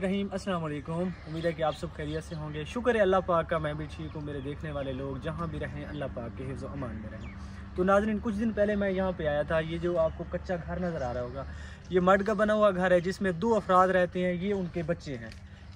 बिस्मिल्लाहिर्रहमानिर्रहीम। अस्सलाम वालेकुम। उम्मीद है कि आप सब खैरियत से होंगे। शुक्र है अल्लाह पाक का, मैं भी ठीक हूँ। मेरे देखने वाले लोग जहाँ भी रहें अल्लाह पाक के हिफ्ज़ व अमान में रहें। तो नाज़रीन, कुछ दिन पहले मैं यहाँ पे आया था। ये जो आपको कच्चा घर नज़र आ रहा होगा, ये मड का बना हुआ घर है जिसमें 2 अफराद रहते हैं। ये उनके बच्चे हैं,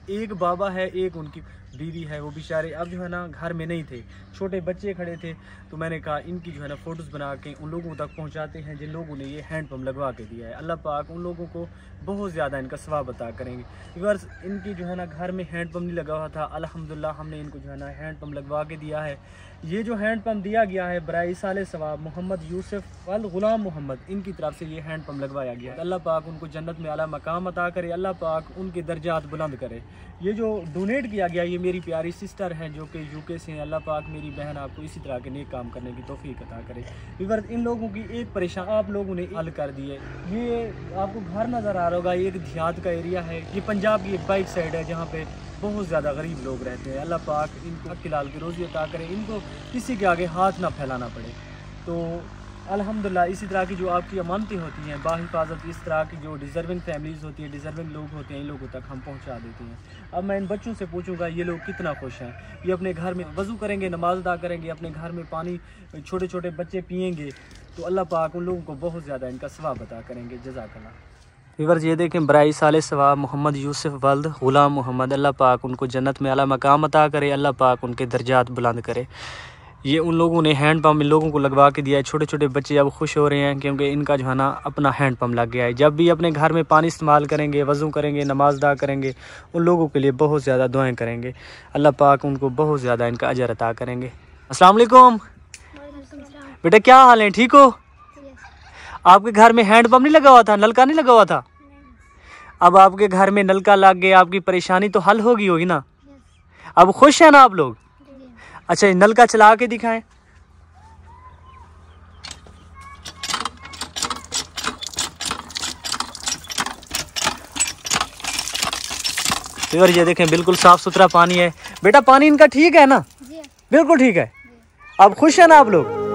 एक बाबा है, एक उनकी बीवी है। वो बेचारे अब जो है ना घर में नहीं थे, छोटे बच्चे खड़े थे। तो मैंने कहा इनकी जो है ना फ़ोटोज़ बना के उन लोगों तक पहुंचाते हैं जिन लोगों ने ये हैंड पंप लगवा के दिया है। अल्लाह पाक उन लोगों को बहुत ज़्यादा इनका सवाब अता करेंगे। व्यूअर्स, इनकी जो है ना घर में हैंड पंप नहीं लगा हुआ था, अल्हम्दुलिल्लाह हमने इनको जो है ना हैंड पंप लगवा के दिया है। ये जो हैंड पंप दिया गया है बराए साले सवाब मोहम्मद यूसुफ वल गुलाम मोहम्मद, इनकी तरफ से ये हैंड पंप लगवाया गया है। अल्लाह पाक उनको जन्नत में आला मकाम अता करे, अल्लाह पाक उनके दर्जात बुलंद करे। ये जो डोनेट किया गया, ये मेरी प्यारी सिस्टर हैं जो कि यूके से हैं। अल्लाह पाक मेरी बहन आपको इसी तरह के नेक काम करने की तौफीक अता करे। व्यूअर्स, इन लोगों की एक परेशान आप लोगों ने हल कर दी है। ये आपको घर नज़र आ रहा होगा, ये एक देहात का एरिया है। ये पंजाब की एक बाइक साइड है जहाँ पे बहुत ज़्यादा गरीब लोग रहते हैं। अल्लाह पाक इनको हक लाल की रोज़ी अता करें, इनको किसी के आगे हाथ ना फैलाना पड़े। तो अल्हम्दुलिल्लाह इसी तरह की जो आपकी अमानतें होती हैं बाहिफाजत, इस तरह की जो डिज़र्विंग फैमिलीज़ होती है, डिज़र्विंग लोग होते हैं, इन लोगों तक हम पहुंचा देते हैं। अब मैं इन बच्चों से पूछूंगा ये लोग कितना खुश हैं। ये अपने घर में वज़ू करेंगे, नमाज अदा करेंगे, अपने घर में पानी छोटे छोटे बच्चे पियेंगे, तो अल्लाह पाक उन लोगों को बहुत ज़्यादा इनका सवाब अता करेंगे। जज़ाकल्लाह। व्यूअर्स, ये देखें बराए साले सवाब मोहम्मद यूसुफ वल्द गुलाम मोहम्मद, अल्लाह पाक उनको जन्नत में आला मकाम अता करे, अल्लाह पाक उनके दर्जात बुलंद करे। ये उन लोगों ने हैंड पम्प इन लोगों को लगवा के दिया है। छोटे छोटे बच्चे अब खुश हो रहे हैं क्योंकि इनका जो है ना अपना हैंड पम्प लग गया है। जब भी अपने घर में पानी इस्तेमाल करेंगे, वज़ू करेंगे, नमाज अदा करेंगे, उन लोगों के लिए बहुत ज़्यादा दुआएं करेंगे। अल्लाह पाक उनको बहुत ज़्यादा इनका अजर अता करेंगे। अस्सलाम वालेकुम बेटा, क्या हाल है, ठीक हो? आपके घर में हैंड पम्प नहीं लगा हुआ था, नलका नहीं लगा हुआ था? अब आपके घर में नलका लग गया, आपकी परेशानी तो हल होगी ना? अब खुश हैं ना आप लोग? अच्छा, नलका चला के दिखाएं। और ये देखें बिल्कुल साफ सुथरा पानी है। बेटा, पानी इनका ठीक है ना? बिल्कुल ठीक है। अब खुश है ना आप लोग?